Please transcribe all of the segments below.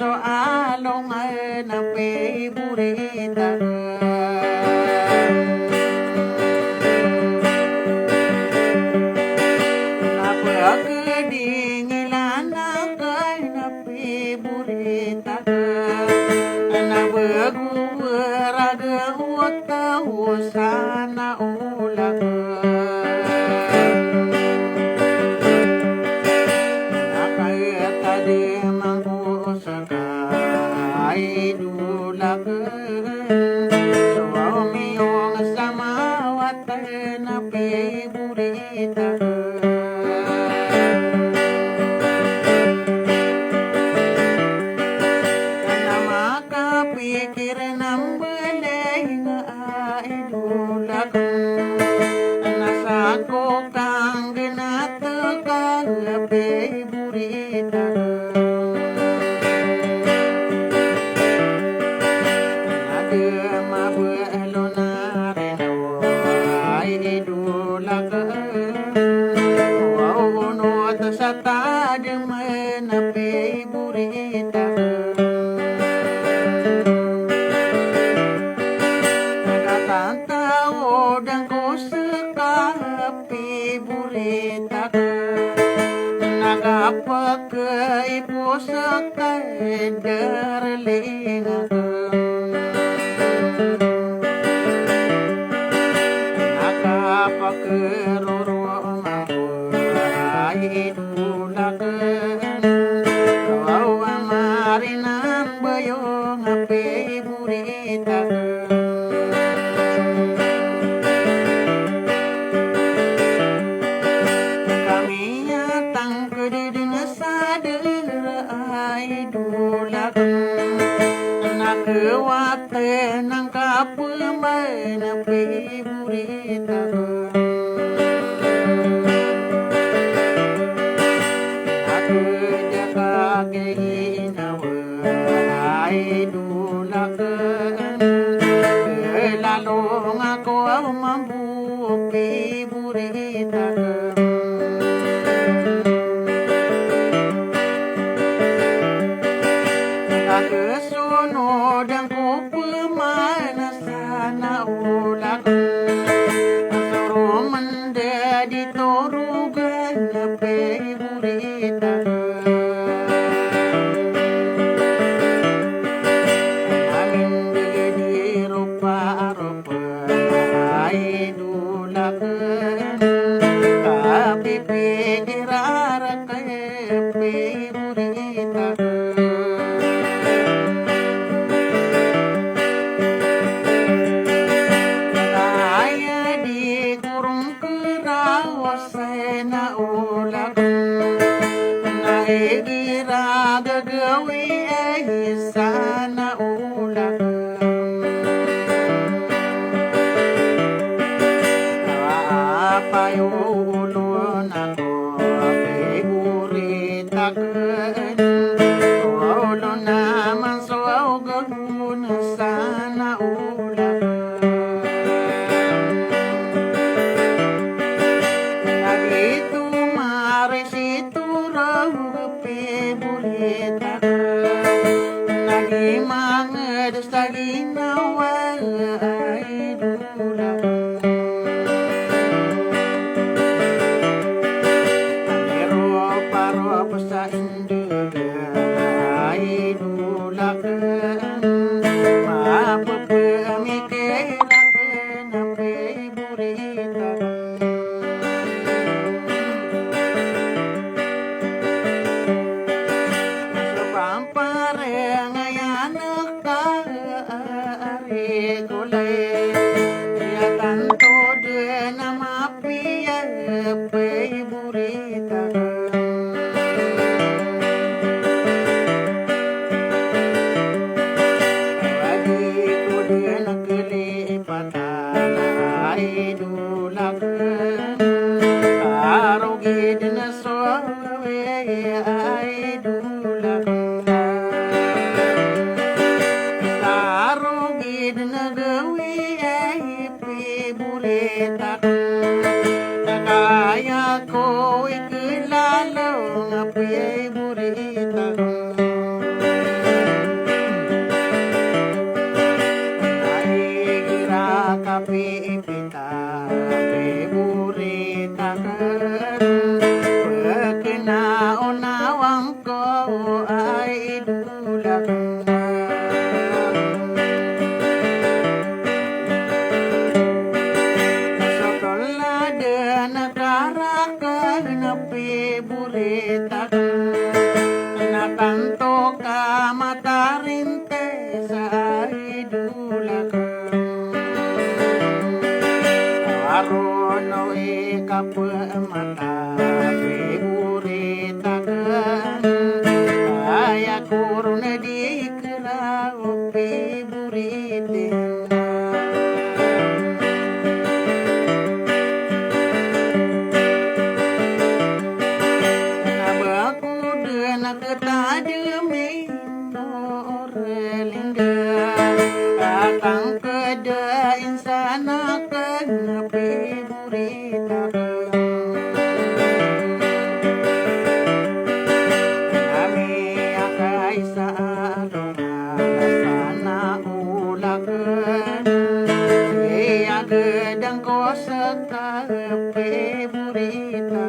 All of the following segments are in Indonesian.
soalong na favorita. Napagdingilan na kay na favorita. Nabaguwaraga wata sana ulag. Na favorita. Na makapikir ng balay nga idulak. Nasako kang ginatagag na favorita. Mabalo na rin idulak. Unod sa tadang na favorita. Nagtatawad ko sa favorita. Nagapagkaipo sa darling ako. Pagkarorong ako ay idulakan. Kawawa marinan ba yung favorita. Kami yatang kadidin sa dara ay idulakan. Nakawate ng kapumay na favorita. Lalong ako ang mabuong favorita. Nakasunod ang kupumana sana ulag. Suruman dito rugan na favorita. Pipigirara kay favorita. Kaya di kurong kerawas na ulag. Naigira gagawi ay sana ulag. Payulon ako favorita kan. Ulo naman so gagawin sana ulan. Nagito maresito raw favorita. Nagimangad sa ginawa ay dulang. Sa indugan ay idulakan. Mapapamikilakan ang favorita. Sa pampare ngayon nakaari kulay. Ya tanto din na mapiya favorita. Idulakan arugid na sowe ay idulakan arugid na gawi di kerau pe buritena. Nabaku dena ketademi orelingga akang keda insana kena pe burita. Gedang kosa kape burita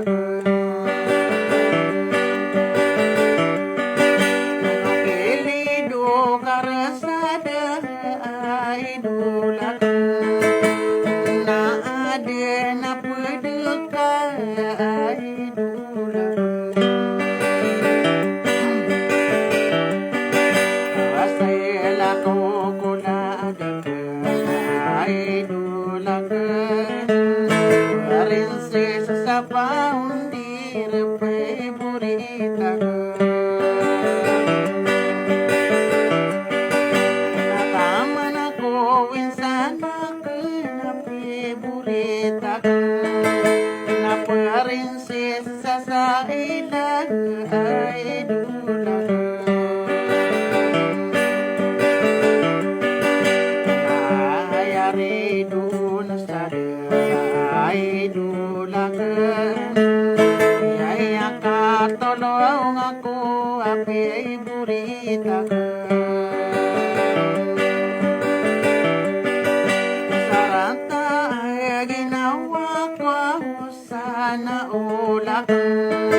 Keli do karasada idulak Na ade na pedeka idulak Asela kokula deke idulak Rinse sesapa undir pe burita Nakamana ko insana kena pe burita Napa rinse sesa ilah idula Ayare dun sada idulakan Yaya katolong aku api buritakan Sarata ginawa ko sana ulakan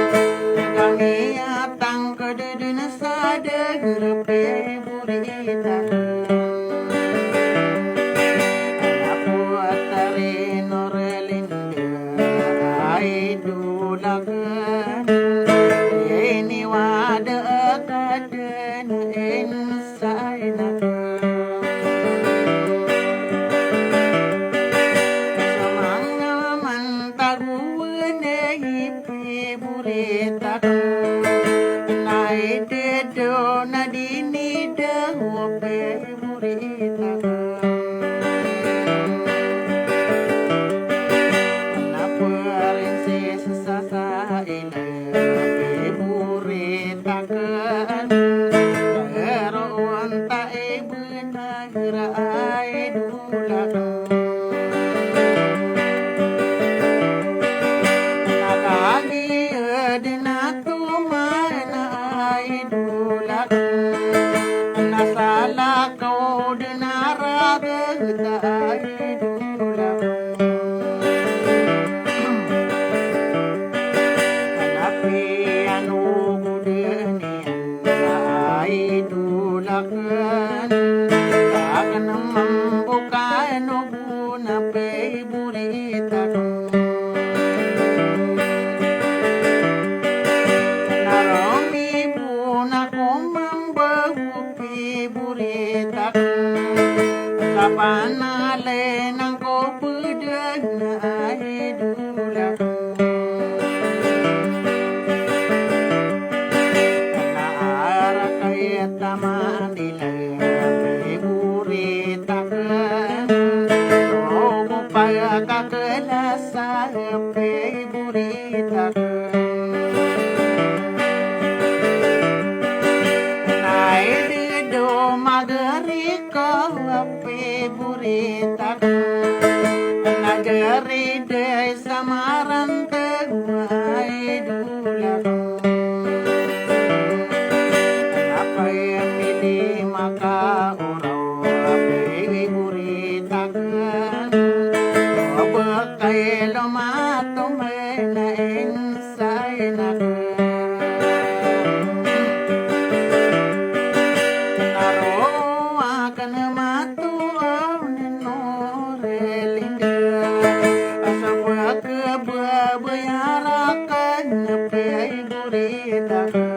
Kami atang kedudun sada api buritakan idulakan ini wada kaden insainakan semanga mantaguane ipi buritakan nai dedo nadini dawo pe buritakan buritakan Eroan tak benar idulakan Nakagi edinatu mana idulakan Nasala kau denara geta idulakan idulakan akan membuka nubuna pe buritakan naromi buna kumambahu pe buritakan kapana lenang ko pedana idulakan taman dilai buritakan rogo paya kakelasa pe buritakan nai dedo magari ko pe buritakan nagari de samaran teguai idulakan maka orang api buritakan bekai lomato mena insainakan naro akan matu nenorelingga asap kebayarakan api buritakan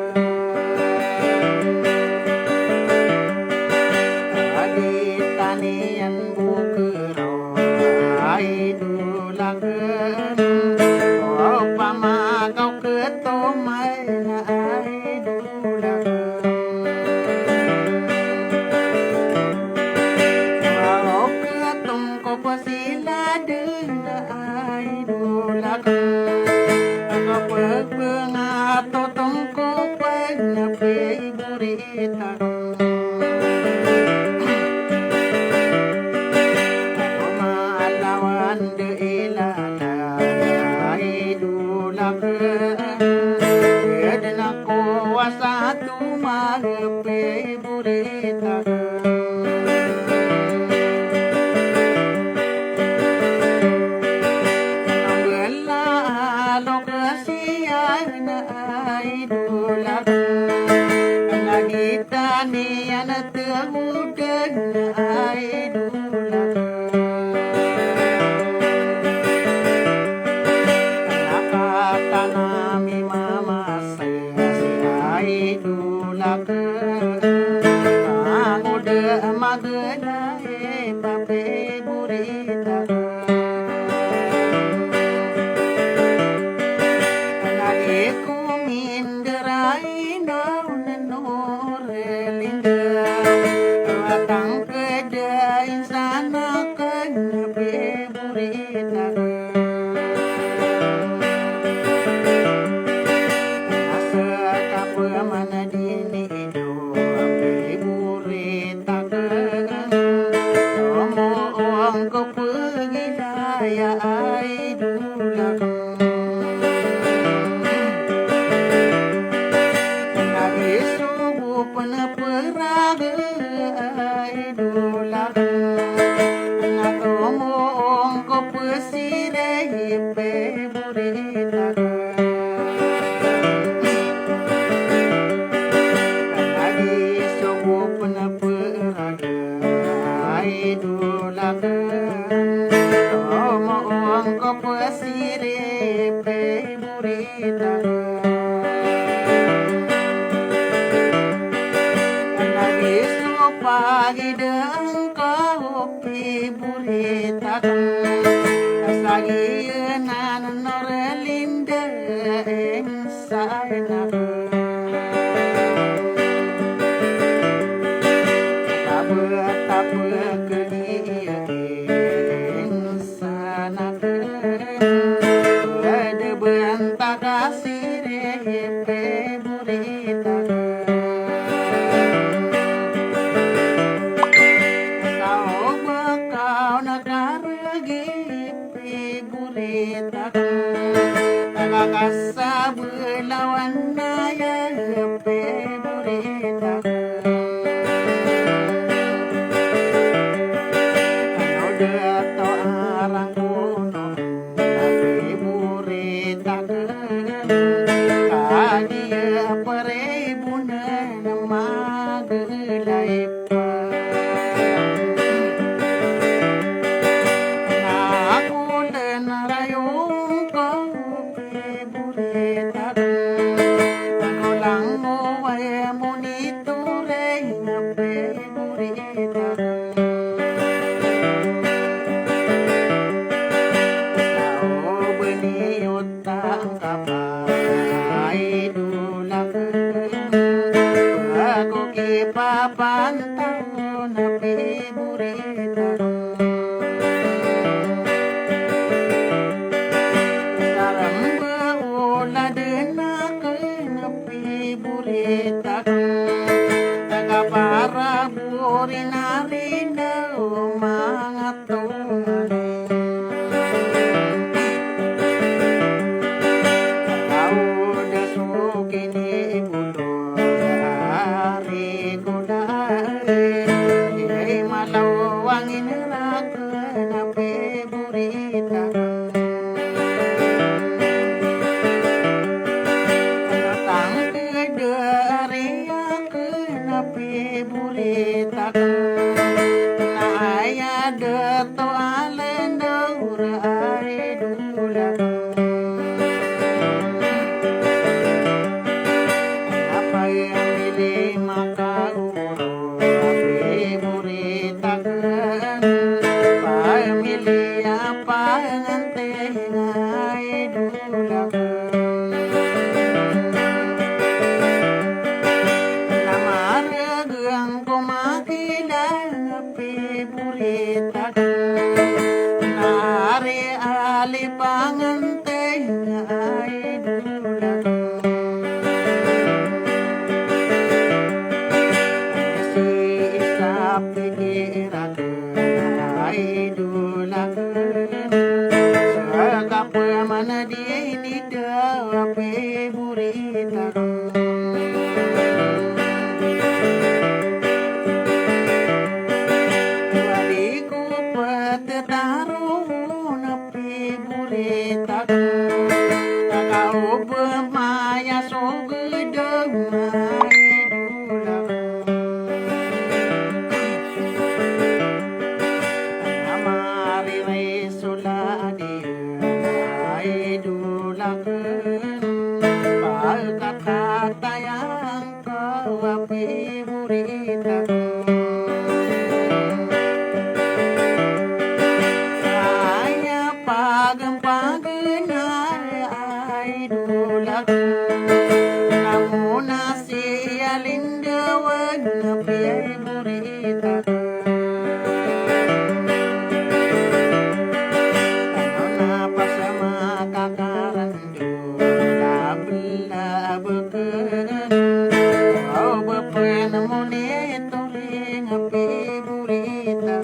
api burita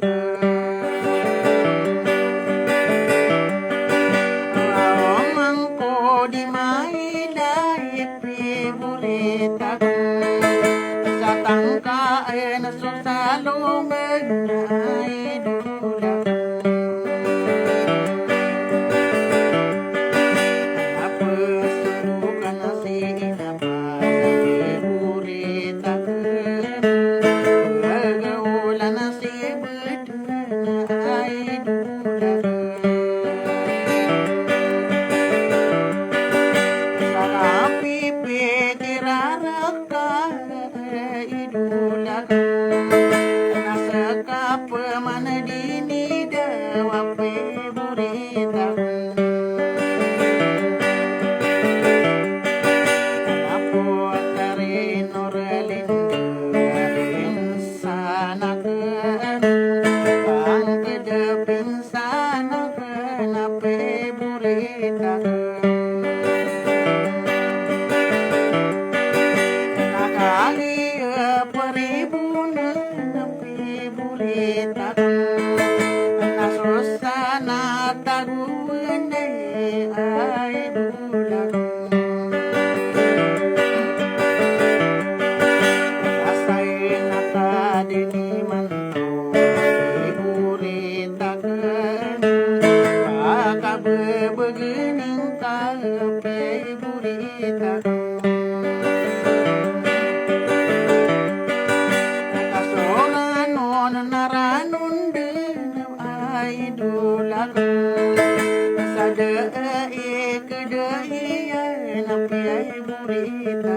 mangko di maila api burita satangka na susalungan ay dula Pemana dini dawape burita Apo tari norelin sana Bang kedepin sana Nape burita Nakali peribuna Nape burita Nasusana taguane ay dulang Asay nakadiniman to burita Pakabebegening kape burita Sada kedai napi ay burita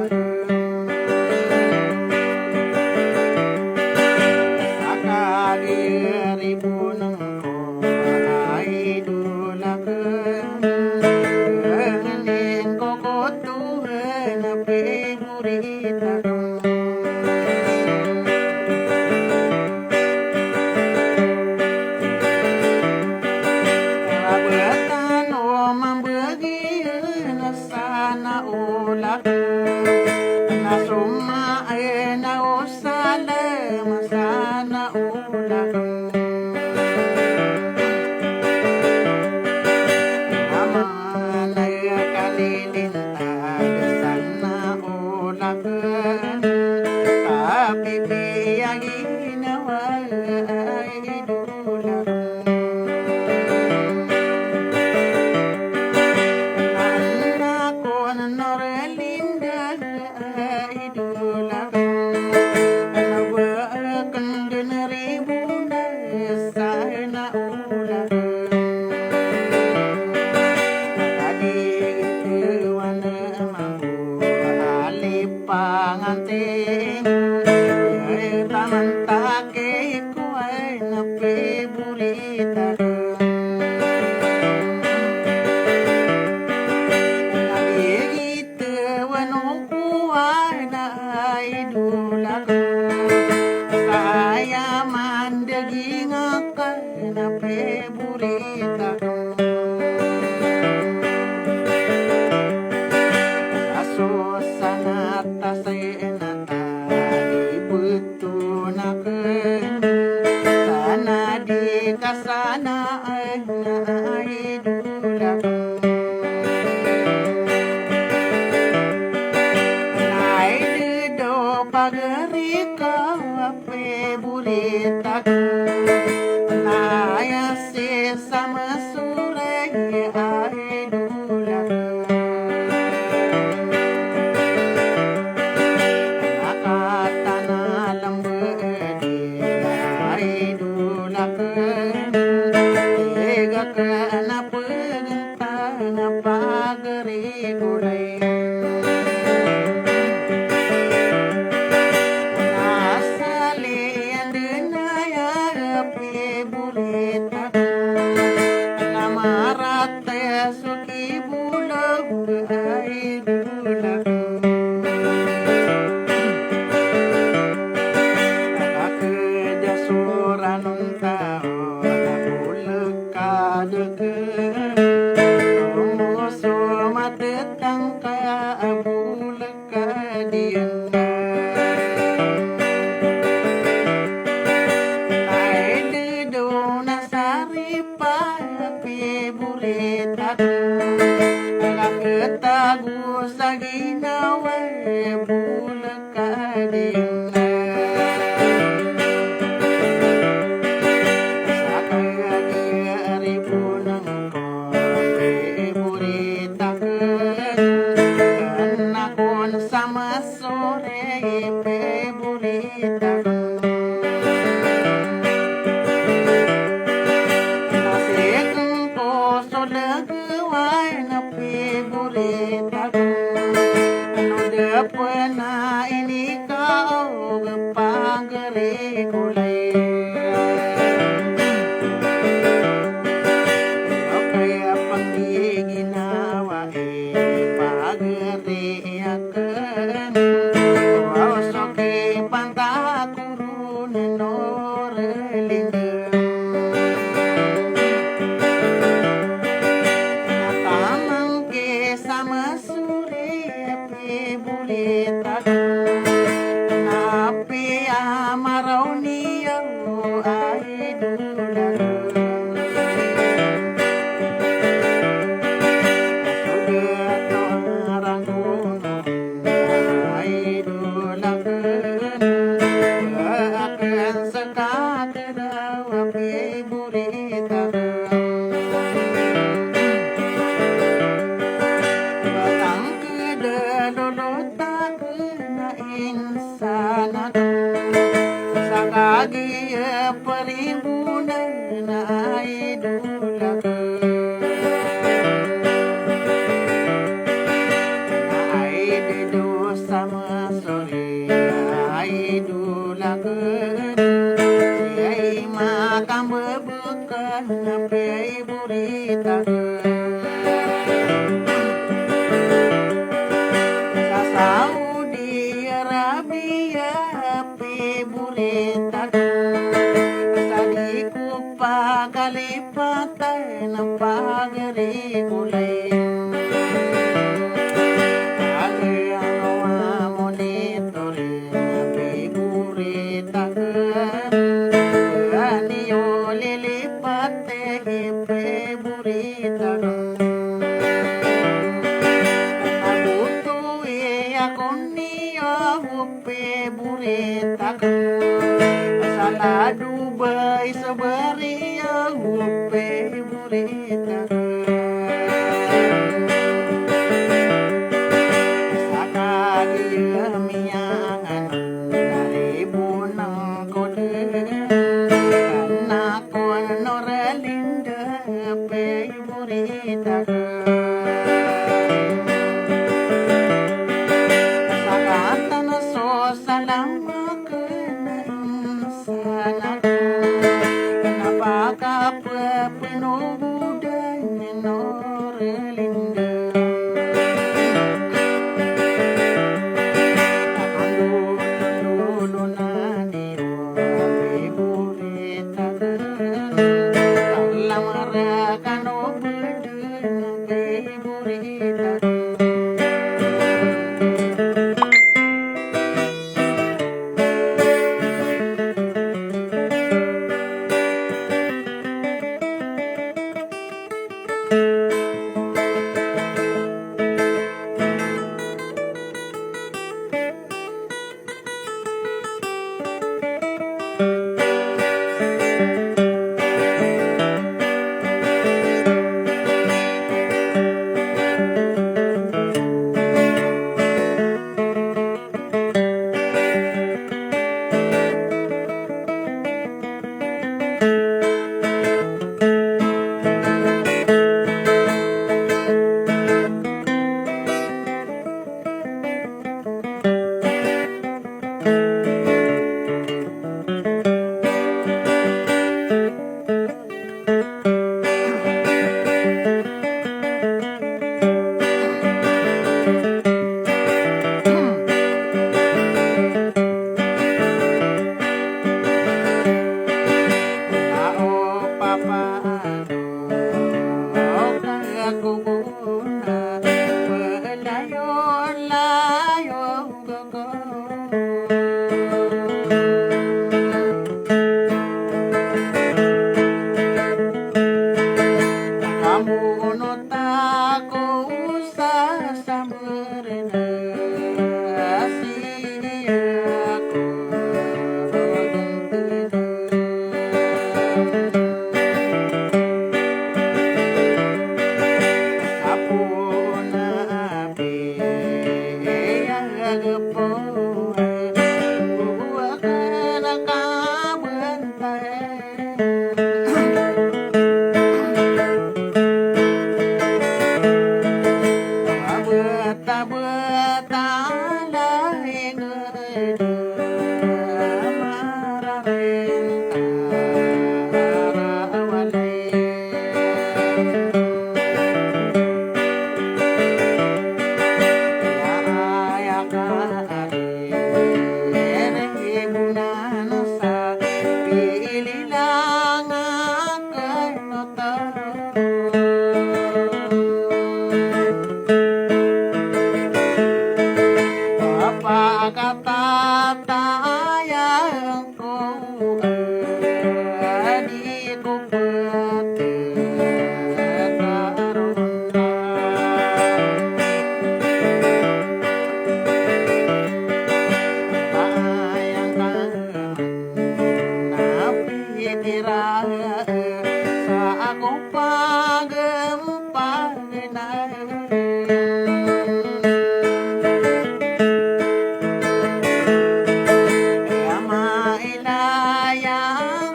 Sakali ribu nangko ay dulakan Nganin kokotuhan napi burita Sana ulak na suma ay na usala masana ulak naman ay kalilintag sana ulak tapi biyang ginawa ay dulak Panganting taman take ko ay napi burita Nabigit wanong kuhay na ay dulak Saya mandaging akal napi burita Kasana ay dulak Nay dido pagarika ape burita Nayasi sama sure ay dulak Nakatana lambedi ay dulak Kana pagintang pagari gulay Nasalian din ay api burita Namarate suki bulag ay dulak Kakeda sura kulay kaya pang di ginawa pagriyakan wasoki pantakurunan orelinggan natamang ke sama suri api bulitak napi amaraw niya ay dulang Sakagi perhimpunan ay dulak ay dedo sama sore ay dulak ay makam bebukan ay burita sa Saudi Arabia api burita pakalipatan ng pagari kulay agay monitorin figurita niyo lilipat figurita nabuto ako niyo figurita salado bay sa bariya upe burita sa kagiyamiyangan nalibon ng kode anak ko noralinda pe burita sa kanta na so salamat na insana penubudan norelinda dulu nadiru burita lamara kano beden burita kira sa ako pagempagnan mailayang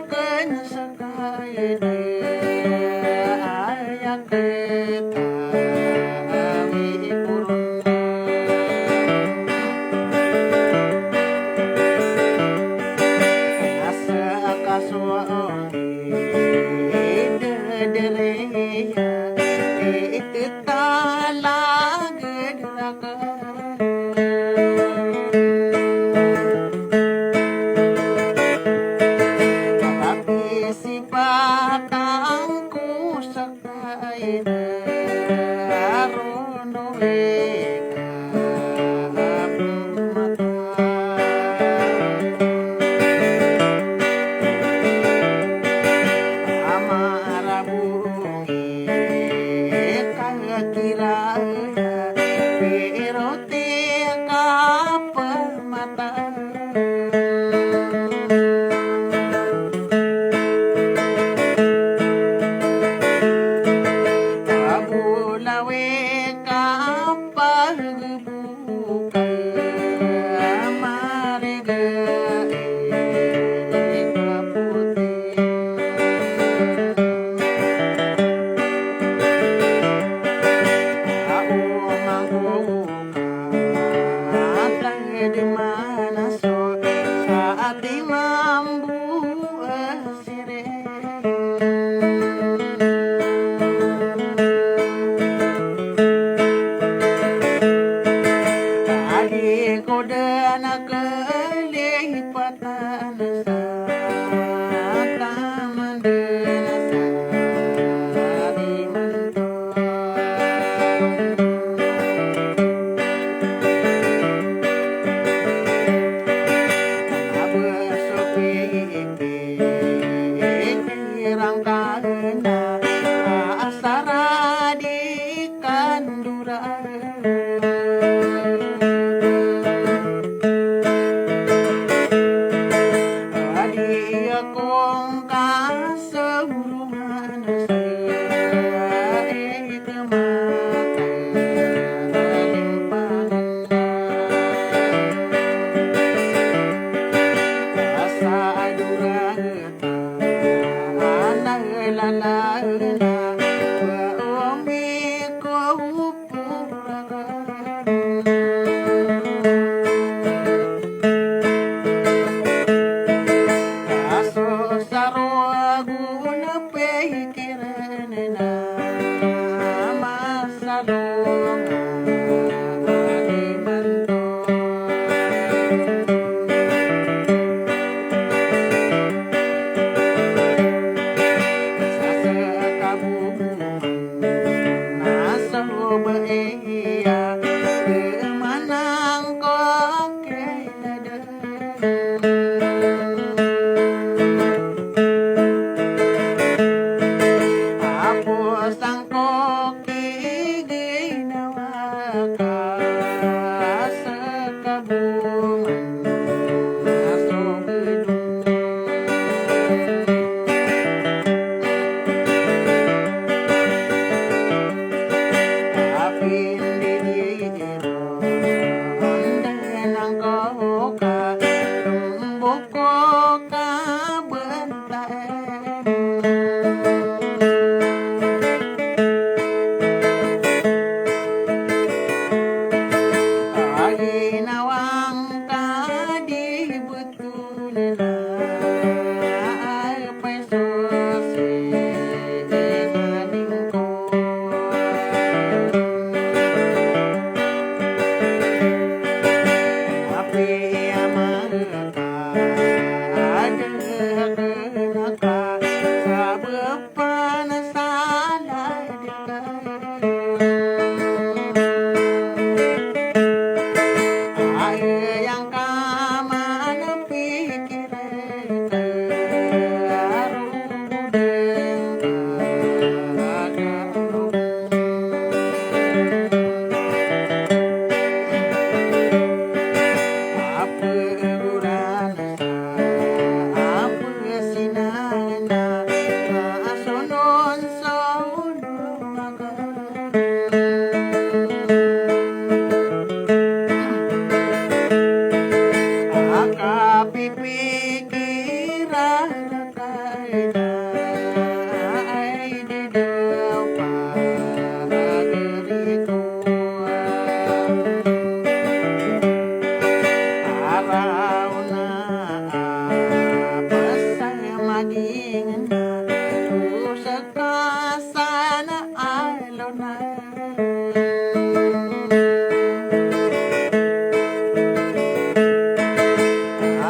kan sakay ayang kita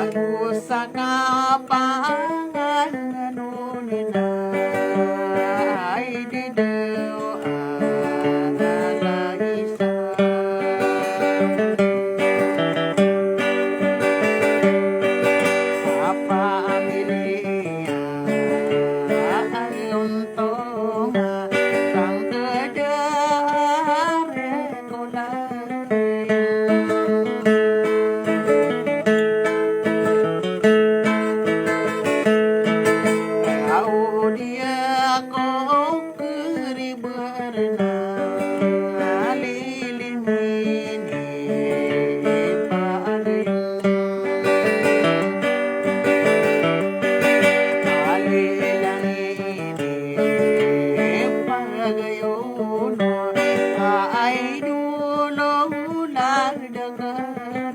Aku sakapangan nunina ay di deo ala isa apa amilia ay untong kang kedare kulay dia kau keri berenang lilin ini paling alilan ini pagayono ay dulo lardagan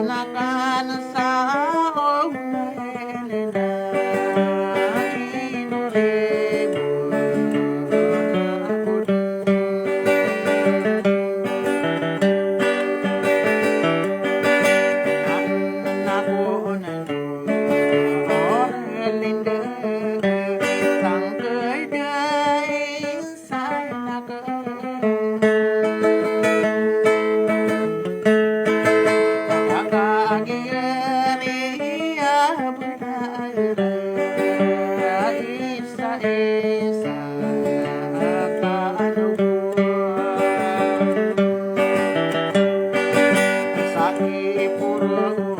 akan sa Sakit pura